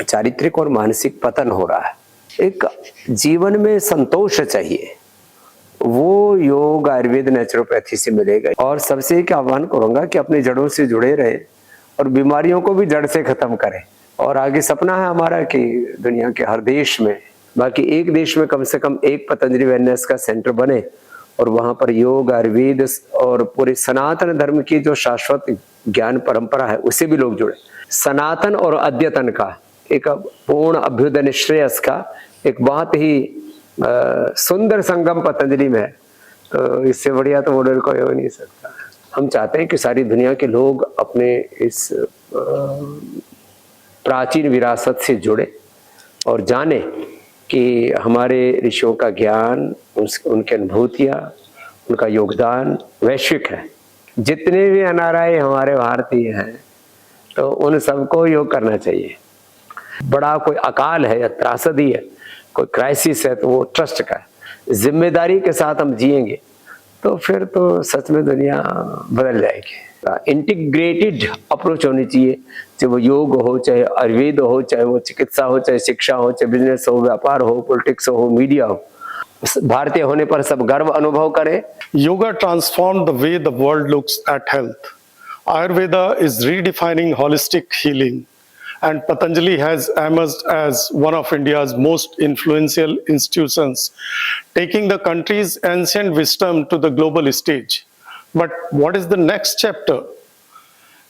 चारित्रिक और मानसिक पतन हो रहा है। एक जीवन में संतोष चाहिए, वो योग आयुर्वेद नेचुरोपैथी से मिलेगा। और सबसे एक आह्वान करूंगा कि अपनी जड़ों से जुड़े रहे और बीमारियों को भी जड़ से खत्म करें। और आगे सपना है हमारा कि दुनिया के हर देश में, बाकी एक देश में कम से कम एक पतंजलि वेलनेस का सेंटर बने और वहां पर योग आयुर्वेद और पूरे सनातन धर्म की जो शाश्वत ज्ञान परंपरा है उसे भी लोग जुड़े। सनातन और अद्यतन का एक पूर्ण अभ्युदय श्रेयस का एक बहुत ही सुंदर संगम पतंजलि में है। तो इससे बढ़िया तो मॉडल कोई हो नहीं सकता। हम चाहते हैं कि सारी दुनिया के लोग अपने इस प्राचीन विरासत से जुड़े और जाने कि हमारे ऋषियों का ज्ञान, उनकी अनुभूतियाँ, उनका योगदान वैश्विक है। जितने भी एनआरआई हमारे भारतीय हैं तो उन सबको योग करना चाहिए। बड़ा कोई अकाल है या त्रासदी है, कोई क्राइसिस है, तो वो ट्रस्ट का जिम्मेदारी के साथ हम जिएंगे तो फिर तो सच में दुनिया बदल जाएगी। इंटीग्रेटेड अप्रोच होनी चाहिए, चाहे वो योग हो, चाहे आयुर्वेद हो, चाहे वो चिकित्सा हो, चाहे शिक्षा हो, चाहे बिजनेस हो, व्यापार हो, पॉलिटिक्स हो, मीडिया हो। भारतीय होने पर सब गर्व अनुभव करें। Yoga transformed the way the world looks at health. Ayurveda is redefining holistic healing, and Patanjali has emerged as one of India's most influential institutions, taking the country's ancient wisdom to the global stage. But what is the next chapter?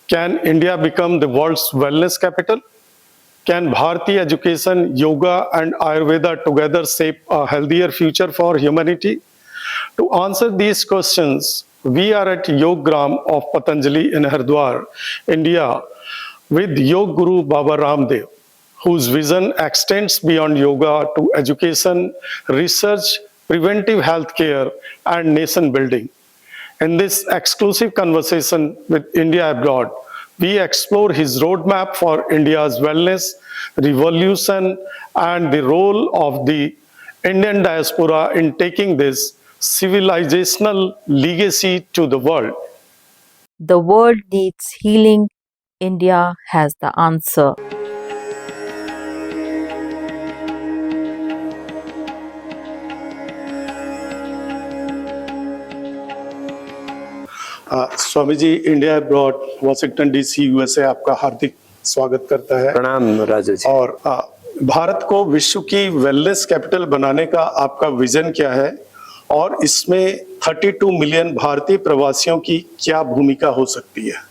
Can India become the world's wellness capital? Can Bharati education, yoga, and Ayurveda together shape a healthier future for humanity? To answer these questions, we are at Yoggram of Patanjali in Haridwar, India, with Yog Guru Baba Ramdev, whose vision extends beyond yoga to education, research, preventive health care, and nation building. In this exclusive conversation with India Abroad, we explore his roadmap for India's wellness revolution and the role of the Indian diaspora in taking this civilizational legacy to the world. The world needs healing. India has the answer. Swami ji, India abroad Washington DC USA आपका हार्दिक स्वागत करता है। प्रणाम राजू जी। और भारत को विश्व की वेलनेस कैपिटल बनाने का आपका विजन क्या है और इसमें 32 मिलियन भारतीय प्रवासियों की क्या भूमिका हो सकती है?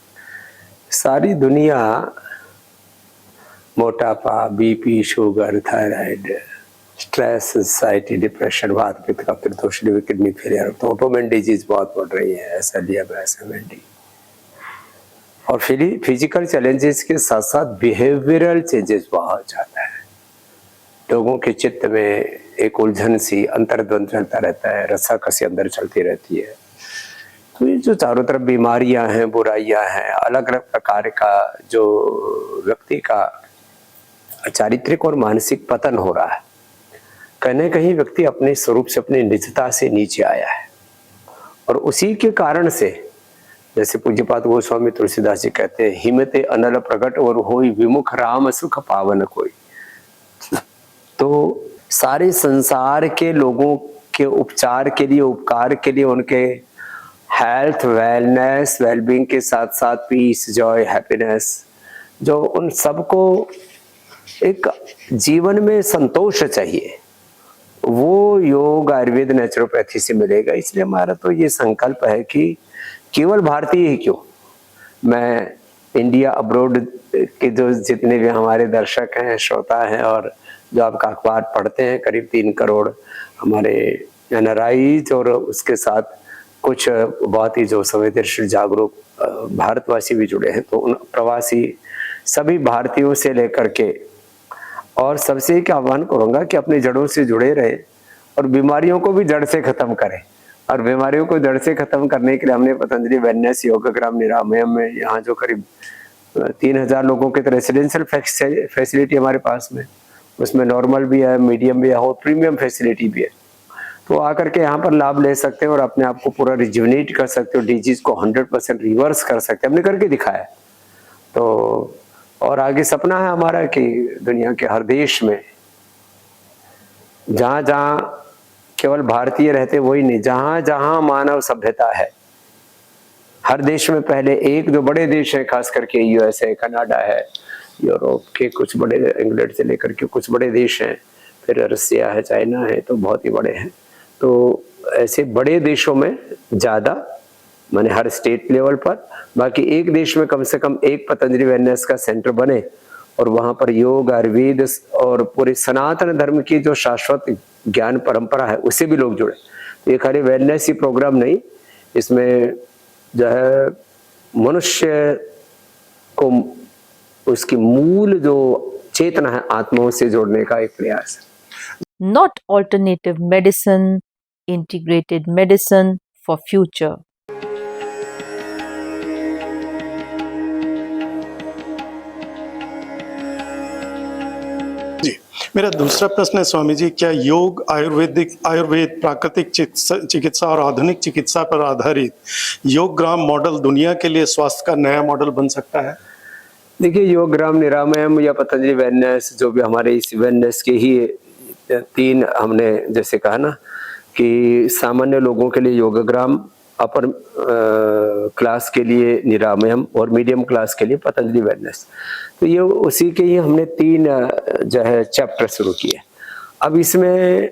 सारी दुनिया मोटापा, BP, sugar, thyroid, stress, anxiety, depression, वात पित्त का पित्तदोष, किडनी फेलियर, तो ऑटोमेन डिजीज बहुत बढ़ रही है, एसएलडीएमएस, एमएनडी। और फिजिकल चैलेंजेस के साथ साथ बिहेवियरल चेंजेस बहुत ज्यादा है। लोगों के चित्त में एक उलझन सी, अंतर्द्वंद चलता रहता है, रस्साकसी अंदर चलती रहती है। तो ये जो चारों तरफ बीमारियां हैं, बुराइयां हैं, अलग अलग प्रकार का जो व्यक्ति का चारित्रिक और मानसिक पतन हो रहा है, कहीं कहीं व्यक्ति अपने स्वरूप से, अपनी निजता से नीचे आया है। और उसी के कारण से, जैसे पूज्यपाद गोस्वामी तुलसीदास जी कहते हैं, हिमते अनल प्रकट और होई विमुख राम सुख पावन कोई। तो सारे संसार के लोगों के उपचार के लिए, उपकार के लिए, उनके हेल्थ, वेलनेस, वेलबींग के साथ साथ पीस, जॉय, हैप्पीनेस, जो उन सबको एक जीवन में संतोष चाहिए, वो योग आयुर्वेद नेचुरोपैथी से मिलेगा। इसलिए हमारा तो ये संकल्प है कि केवल भारतीय ही क्यों, मैं इंडिया अब्रोड के जो जितने भी हमारे दर्शक हैं, श्रोता हैं और जो आपका अखबार पढ़ते हैं, करीब 3 करोड़ हमारे एनआरआईज और उसके साथ कुछ बहुत ही जो संवेदनशील जागरूक भारतवासी भी जुड़े हैं। तो उन प्रवासी सभी भारतीयों से लेकर के और सबसे एक आह्वान करूंगा कि अपनी जड़ों से जुड़े रहे और बीमारियों को भी जड़ से खत्म करें। और बीमारियों को जड़ से खत्म करने के लिए हमने पतंजलि वेलनेस योगग्राम निरामयम में यहाँ जो करीब 3000 लोगों के रेसिडेंशियल फैसिलिटी हमारे पास में, उसमें नॉर्मल भी है, मीडियम भी है और प्रीमियम फैसिलिटी भी है। तो आकर के यहाँ पर लाभ ले सकते हैं और अपने आप को पूरा रिजुविनेट कर सकते हो, डिजीज को 100% रिवर्स कर सकते हैं। हमने करके दिखाया। तो और आगे सपना है हमारा कि दुनिया के हर देश में, जहां जहां केवल भारतीय रहते वही नहीं, जहां जहां मानव सभ्यता है, हर देश में पहले एक जो बड़े देश है, खास करके यूएसए, कनाडा है, यूरोप के कुछ बड़े, इंग्लैंड से लेकर के कुछ बड़े देश हैं, फिर रसिया है, चाइना है, तो बहुत ही बड़े हैं। तो ऐसे बड़े देशों में ज़्यादा, माने हर स्टेट लेवल पर, बाकी एक देश में कम से कम एक पतंजलि वेलनेस का सेंटर बने और वहाँ पर योग, आयुर्वेद और पूरे सनातन धर्म की जो शाश्वत ज्ञान परंपरा है उससे भी लोग जुड़े। तो ये खाली वेलनेस ही प्रोग्राम नहीं, इसमें जो है मनुष्य को उसकी मूल जो चेतना है आत्माओं से जोड़ने का एक प्रयास है। Not alternative medicine, integrated medicine for future. जी, मेरा दूसरा प्रश्न है स्वामी जी, क्या योग आयुर्वेद प्राकृतिक चिकित्सा और आधुनिक चिकित्सा पर आधारित योग ग्राम मॉडल दुनिया के लिए स्वास्थ्य का नया मॉडल बन सकता है? देखिए, योग ग्राम, निरामयम या पतंजलि वेलनेस, जो भी हमारे इस वेलनेस के ही तीन, हमने जैसे कहा ना कि सामान्य लोगों के लिए योग ग्राम, अपर क्लास के लिए निरामयम और मीडियम क्लास के लिए पतंजलि वेलनेस, तो ये उसी के ही हमने तीन जो है चैप्टर शुरू किए। अब इसमें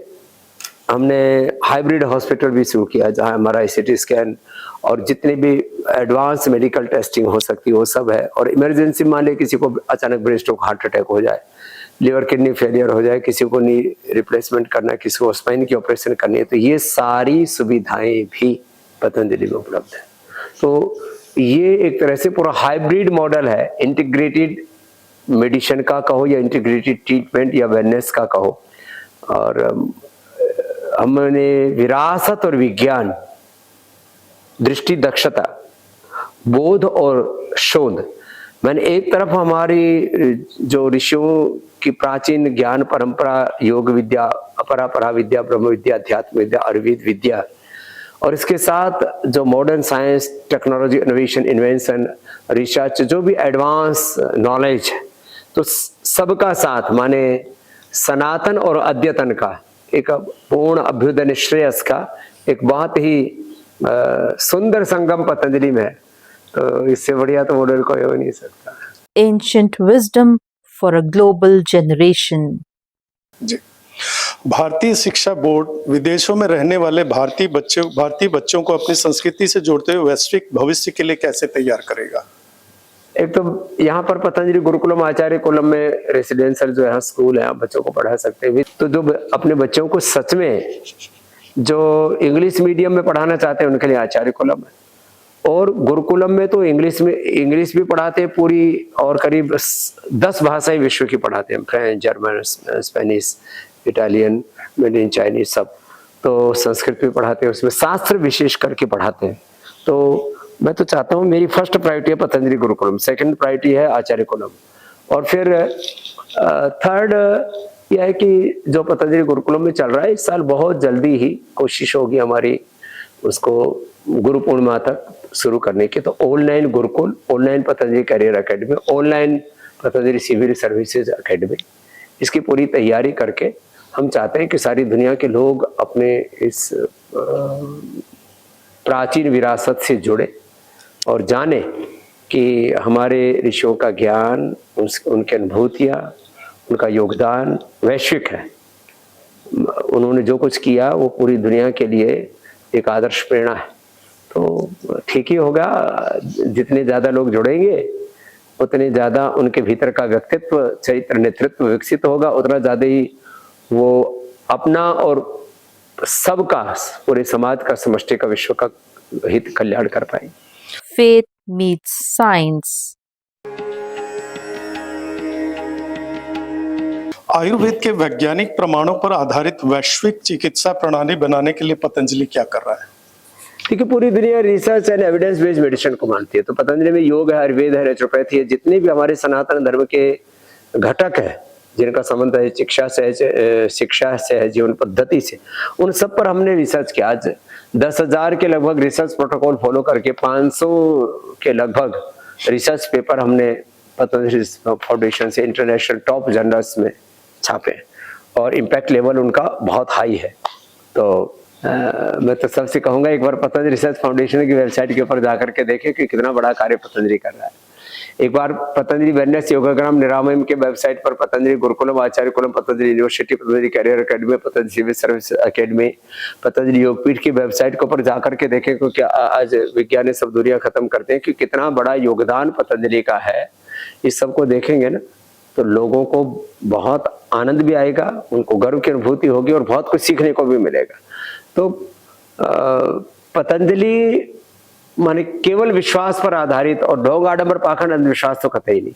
हमने हाइब्रिड हॉस्पिटल भी शुरू किया, जहां हमारा CT स्कैन और जितने भी एडवांस मेडिकल टेस्टिंग हो सकती है वो सब है। और इमरजेंसी मान ले किसी को अचानक ब्रेन स्ट्रोक, हार्ट अटैक हो जाए, लिवर किडनी फेलियर हो जाए, किसी को नी रिप्लेसमेंट करना है, किसी को स्पाइन की ऑपरेशन करनी है, तो ये सारी सुविधाएं भी पतंजलि में उपलब्ध है। तो ये एक तरह से पूरा हाइब्रिड मॉडल है, इंटीग्रेटेड मेडिसिन का कहो या इंटीग्रेटेड ट्रीटमेंट या वेलनेस का कहो। और हमने विरासत और विज्ञान, दृष्टि, दक्षता, बोध और शोध, मैंने एक तरफ हमारी जो ऋषियों की प्राचीन ज्ञान परंपरा, योग विद्या, अपरा परा विद्या, ब्रह्म विद्या, अध्यात्म विद्या, आयुर्वेद विद्या, और इसके साथ जो modern science, technology, innovation, invention, research, जो भी एडवांस नॉलेज है, तो सबका साथ, माने सनातन और अद्यतन का एक पूर्ण अभ्युदय श्रेयस का एक बहुत ही सुंदर संगम पतंजलि में है। तो इससे बढ़िया तो मॉडल कोई हो नहीं सकता। Ancient wisdom for a global generation. जी, भारतीय शिक्षा बोर्ड विदेशों में रहने वाले भारतीय बच्चों को अपनी संस्कृति से जोड़ते हुए वैश्विक भविष्य के लिए कैसे तैयार करेगा? एक तो यहाँ पर पतंजलि गुरुकुलम, आचार्य कुलम में रेसिडेंशियल जो है स्कूल है, आप बच्चों को पढ़ा सकते हैं। तो जो अपने बच्चों को सच में जो इंग्लिश मीडियम में पढ़ाना चाहते हैं उनके लिए आचार्य कुलम है। और गुरुकुलम में तो इंग्लिश भी पढ़ाते हैं पूरी, और करीब 10 भाषाएं विश्व की पढ़ाते हैं, French, German, Spanish, Italian, Mandarin, Chinese, सब। तो संस्कृत भी पढ़ाते हैं, उसमें शास्त्र विशेष करके पढ़ाते हैं। तो मैं तो चाहता हूँ, मेरी फर्स्ट प्रायोरिटी है पतंजलि गुरुकुलम, सेकंड प्रायोरिटी है आचार्य कुलम, और फिर थर्ड यह है कि जो पतंजलि गुरुकुलम में चल रहा है, इस साल बहुत जल्दी ही कोशिश होगी हमारी उसको गुरु पूर्णिमा तक शुरू करने की। तो online Gurukul, online Patanjali career academy, online Patanjali civil services academy, इसकी पूरी तैयारी करके हम चाहते हैं कि सारी दुनिया के लोग अपने इस प्राचीन विरासत से जुड़े और जाने कि हमारे ऋषियों का ज्ञान, उनकी अनुभूतियाँ, उनका योगदान वैश्विक है। उन्होंने जो कुछ किया वो पूरी दुनिया के लिए एक आदर्श प्रेरणा है। तो ठीक ही होगा, जितने ज्यादा लोग जुड़ेंगे उतने ज्यादा उनके भीतर का व्यक्तित्व, चरित्र, नेतृत्व विकसित होगा, उतना ज्यादा ही वो अपना और सबका, पूरे समाज का, समष्टि का, विश्व का हित कल्याण कर पाएंगे। Faith meets science. आयुर्वेद के वैज्ञानिक प्रमाणों पर आधारित वैश्विक चिकित्सा प्रणाली बनाने के लिए पतंजलि क्या कर रहा है? देखिए, पूरी दुनिया research and evidence based medicine को मानती है। तो पतंजलि में योग है, आयुर्वेद है, नेचुरोपैथी है, जितने भी हमारे सनातन धर्म के घटक है जिनका संबंध है शिक्षा से है, जीवन पद्धति से, उन सब पर हमने रिसर्च किया। आज 10,000 के लगभग रिसर्च प्रोटोकॉल फॉलो करके 500 के लगभग रिसर्च पेपर हमने पतंजलि फाउंडेशन से इंटरनेशनल टॉप जर्नल्स में छापे और इम्पैक्ट लेवल उनका बहुत हाई है। तो मैं तो सबसे कहूँगा एक बार पतंजलि रिसर्च फाउंडेशन की वेबसाइट के ऊपर जाकर के देखें कि कितना बड़ा कार्य पतंजलि कर रहा है। एक बार पतंजलि वेलनेस योगाग्राम निरामयम के वेबसाइट पर Patanjali Gurukulam, Acharyakulam, Patanjali university, Patanjali career academy, Patanjali civil service academy, Patanjali Yogpeeth की वेबसाइट के ऊपर जाकर के देखें क्योंकि आज विज्ञान ने सब दूरियां खत्म करते हैं कि कितना बड़ा योगदान पतंजलि का है। इस सबको देखेंगे ना तो लोगों को बहुत आनंद भी आएगा, उनको गर्व की अनुभूति होगी और बहुत कुछ सीखने को भी मिलेगा। तो पतंजलि माने केवल विश्वास पर आधारित और ढोंग आडंबर पाखंड अंधविश्वास तो कतई नहीं,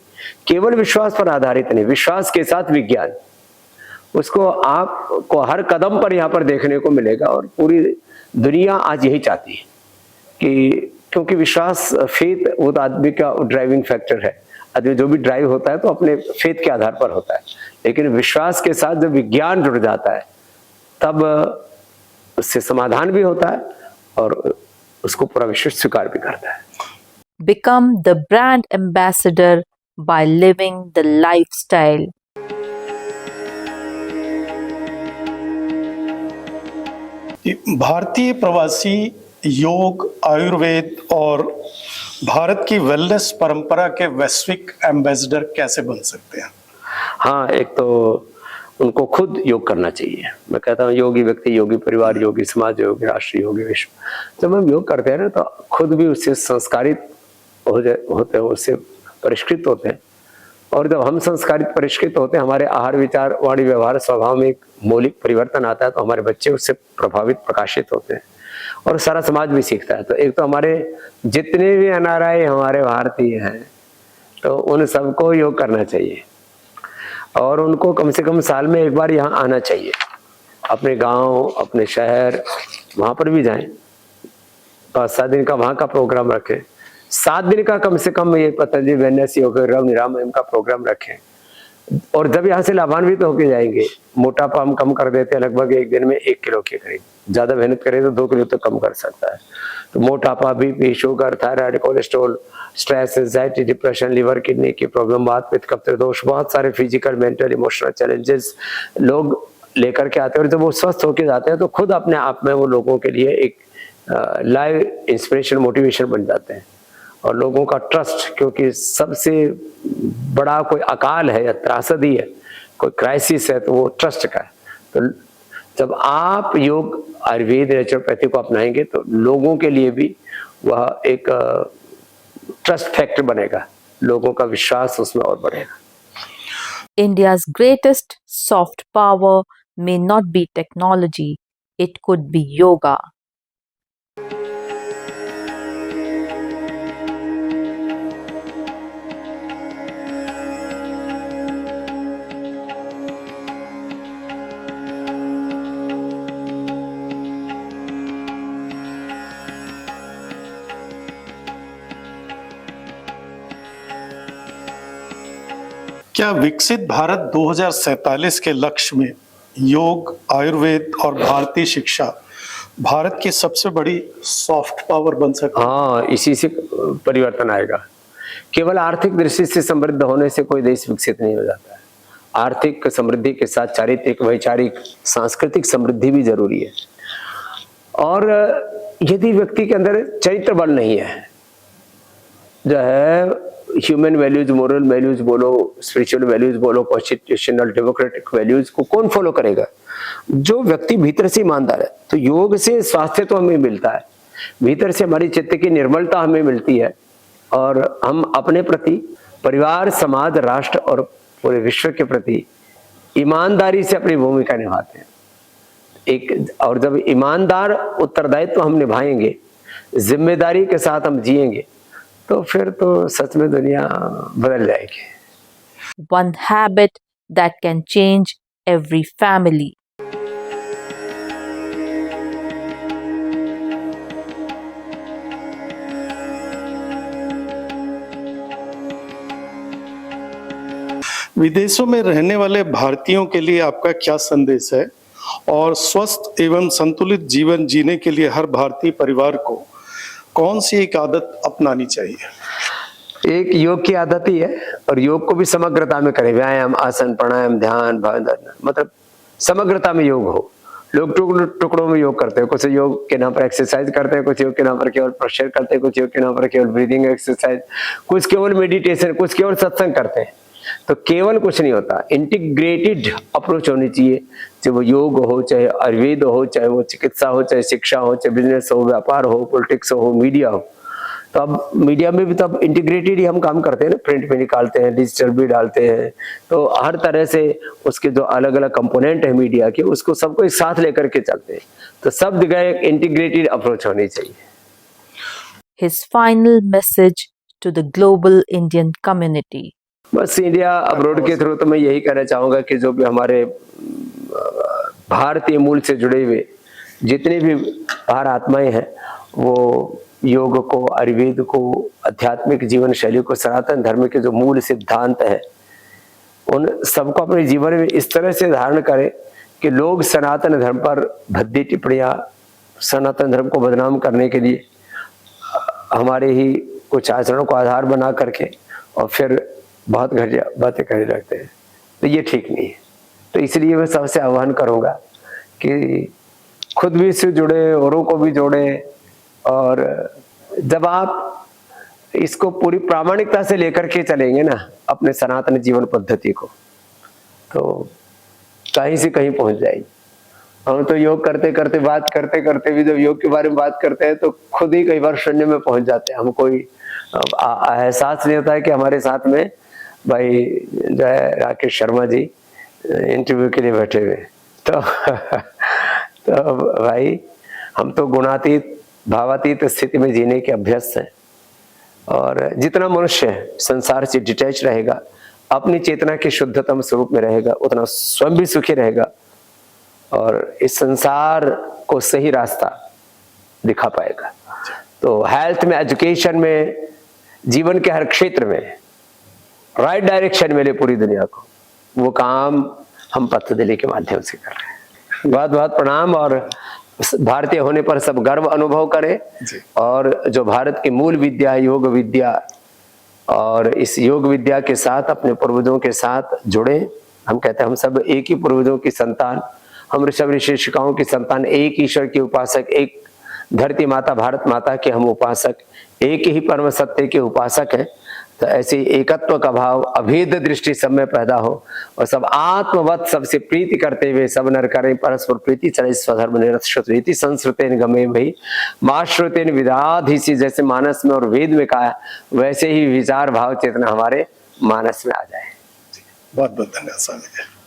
केवल विश्वास पर आधारित नहीं, विश्वास के साथ विज्ञान, उसको आपको हर कदम पर यहाँ पर देखने को मिलेगा। और पूरी दुनिया आज यही चाहती है कि क्योंकि विश्वास, फेथ वो तो आदमी का ड्राइविंग फैक्टर है। आदमी जो भी ड्राइव होता है तो अपने फेथ के आधार पर होता है, लेकिन विश्वास के साथ जब विज्ञान जुड़ जाता है तब उससे समाधान भी होता है और उसको पूरा विश्व स्वीकार भी करता है। Become the brand ambassador by living the lifestyle. भारतीय प्रवासी योग, आयुर्वेद और भारत की वेलनेस परंपरा के वैश्विक एम्बेसडर कैसे बन सकते हैं? हाँ, एक तो उनको खुद योग करना चाहिए। मैं कहता हूँ योगी व्यक्ति योगी परिवार, योगी समाज, योगी राष्ट्र, योगी विश्व। जब हम योग करते हैं ना तो खुद भी उससे संस्कारित होते हैं, उससे परिष्कृत होते हैं। और जब हम संस्कारित परिष्कृत होते हैं, हमारे आहार, विचार, वाणी, व्यवहार, स्वभाव में एक मौलिक परिवर्तन आता है, तो हमारे बच्चे उससे प्रभावित, प्रकाशित होते हैं और सारा समाज भी सीखता है। तो एक तो हमारे जितने भी एनआरआई हमारे भारतीय हैं तो उन सबको योग करना चाहिए और उनको कम से कम साल में एक बार यहाँ आना चाहिए। अपने गांव, अपने शहर, वहां पर भी जाएं, 5-7 दिन का वहां का प्रोग्राम रखें, 7 दिन का कम से कम ये पतंजलि वेलनेस योगाग्राम निरामयम का प्रोग्राम रखें। और जब यहाँ से लाभान्वित होके जाएंगे, मोटापा हम कम कर देते हैं लगभग एक दिन में 1 किलो के करीब, ज्यादा मेहनत करें तो 2 किलो तक कम कर सकता है। तो मोटापा, BP, sugar, thyroid, cholesterol, stress, anxiety, depression, liver, kidney की प्रॉब्लम, वात, पित्त, कब्ज, दोष, बहुत सारे फिजिकल, मेंटल, इमोशनल चैलेंजेस लोग लेकर के आते हैं और जब वो स्वस्थ होके जाते हैं तो खुद अपने आप में वो लोगों के लिए एक लाइव इंस्पिरेशन, मोटिवेशन बन जाते हैं। और लोगों का ट्रस्ट, क्योंकि सबसे बड़ा कोई अकाल है या त्रासदी है, कोई क्राइसिस है, तो वो ट्रस्ट का है। तो जब आप योग, आयुर्वेद, नेचुरोपैथी को अपनाएंगे तो लोगों के लिए भी वह एक ट्रस्ट फैक्टर बनेगा, लोगों का विश्वास उसमें और बढ़ेगा। India's greatest soft power may not be technology, it could be yoga. क्या विकसित भारत 2047 के लक्ष्य में योग, आयुर्वेद और भारतीय शिक्षा भारत की सबसे बड़ी सॉफ्ट पावर बन सकती है? हाँ, इसी से परिवर्तन आएगा। केवल आर्थिक दृष्टि से समृद्ध होने से कोई देश विकसित नहीं हो जाता है। आर्थिक समृद्धि के साथ चारित्रिक, वैचारिक, सांस्कृतिक समृद्धि भी जरूरी है। और यदि व्यक्ति के अंदर चरित्र बल नहीं है, जो है ह्यूमन वैल्यूज, मोरल वैल्यूज बोलो, स्पिरिचुअल वैल्यूज बोलो, कॉन्स्टिट्यूशनल डेमोक्रेटिक वैल्यूज को कौन फॉलो करेगा? जो व्यक्ति भीतर से ईमानदार है। तो योग से स्वास्थ्य तो हमें मिलता है, भीतर से हमारी चित्त की निर्मलता हमें मिलती है और हम अपने प्रति, परिवार, समाज, राष्ट्र और पूरे विश्व के प्रति ईमानदारी से अपनी भूमिका निभाते हैं। और जब ईमानदार उत्तरदायित्व हम निभाएंगे, जिम्मेदारी के साथ हम जिएंगे, तो फिर तो सच में दुनिया बदल जाएगी। One habit that can change every family. विदेशों में रहने वाले भारतीयों के लिए आपका क्या संदेश है और स्वस्थ एवं संतुलित जीवन जीने के लिए हर भारतीय परिवार को कौन सी एक आदत अपनानी चाहिए? एक योग की आदत ही है, और योग को भी समग्रता में करें, व्यायाम, आसन, प्राणायाम, ध्यान, भावना, मतलब समग्रता में योग हो। लोग टुकड़ों में योग करते हैं, कुछ योग के नाम पर एक्सरसाइज करते हैं, कुछ योग के नाम पर केवल प्रेशर करते हैं, कुछ योग के नाम पर केवल ब्रीदिंग एक्सरसाइज, कुछ केवल मेडिटेशन, कुछ केवल सत्संग करते हैं। तो केवल कुछ नहीं होता, इंटीग्रेटेड अप्रोच होनी चाहिए, चाहे वो योग हो, चाहे आयुर्वेद हो, चाहे वो चिकित्सा हो, चाहे शिक्षा हो, चाहे बिजनेस हो, व्यापार हो, पॉलिटिक्स हो, मीडिया हो। तो अब मीडिया में भी तो अब इंटीग्रेटेड ही हम काम करते हैं ना, प्रिंट में निकालते हैं, डिजिटल भी डालते हैं, तो हर तरह से उसके जो अलग अलग कंपोनेंट है मीडिया के, उसको सबको एक साथ लेकर के चलते हैं। तो सब जगह एक इंटीग्रेटेड अप्रोच होनी चाहिए। His final message to the global Indian community. बस इंडिया अब्रोड के थ्रू तो मैं यही कहना चाहूंगा कि जो भी हमारे भारतीय मूल से जुड़े हुए जितने भी बाहर आत्माएं हैं, वो योग को, आयुर्वेद को, आध्यात्मिक जीवन शैली को, सनातन धर्म के जो मूल सिद्धांत है, उन सबको अपने जीवन में इस तरह से धारण करें कि लोग सनातन धर्म पर भद्दी टिप्पणियां, सनातन धर्म को बदनाम करने के लिए हमारे ही कुछ आचरणों को आधार बना करके और फिर बहुत घटिया बातें करने लगते हैं। तो ये ठीक नहीं है। तो इसलिए मैं सबसे आह्वान करूंगा कि खुद भी इससे जुड़े, औरों को भी जोड़े, और जब आप इसको पूरी प्रामाणिकता से लेकर के चलेंगे ना अपने सनातन जीवन पद्धति को, तो कहीं से कहीं पहुंच जाएगी। हम तो योग करते करते, बात करते करते भी जब योग के बारे में बात करते हैं तो खुद ही कई बार शून्य में पहुंच जाते हैं। हम कोई एहसास नहीं होता है कि हमारे साथ में भाई जो है राकेश शर्मा जी इंटरव्यू के लिए बैठे हुए। तो भाई हम तो गुणातीत, भावातीत स्थिति में जीने के अभ्यस्त हैं, और जितना मनुष्य संसार से डिटैच रहेगा, अपनी चेतना के शुद्धतम स्वरूप में रहेगा, उतना स्वयं भी सुखी रहेगा और इस संसार को सही रास्ता दिखा पाएगा। तो हेल्थ में, एजुकेशन में, जीवन के हर क्षेत्र में राइट डायरेक्शन मिले पूरी दुनिया को, वो काम हम पतंजलि के माध्यम से कर रहे हैं। बहुत बहुत प्रणाम, और भारतीय होने पर सब गर्व अनुभव करें। और जो भारत की मूल विद्या है, योग विद्या, और इस योग विद्या के साथ अपने पूर्वजों के साथ जुड़े। हम कहते हैं हम सब एक ही पूर्वजों की संतान, हम ऋषभ ऋषिकाओं की संतान, एक ईश्वर के उपासक, एक धरती माता भारत माता के हम उपासक, एक ही परम सत्य के उपासक हैं। तो ऐसे एकत्व का भाव, अभेद दृष्टि सब में पैदा हो, और सब आत्मवत सबसे प्रीति करते हुए सब नर करें परस्पर प्रीति, चले स्वधर्म निरश्रुति संस्कृतेन गमे भई माश्रुतेन विदाधीसी। जैसे मानस में और वेद में कहा, वैसे ही विचार भाव चेतना हमारे मानस में आ जाए। बहुत बहुत धन्यवाद स्वामी जी।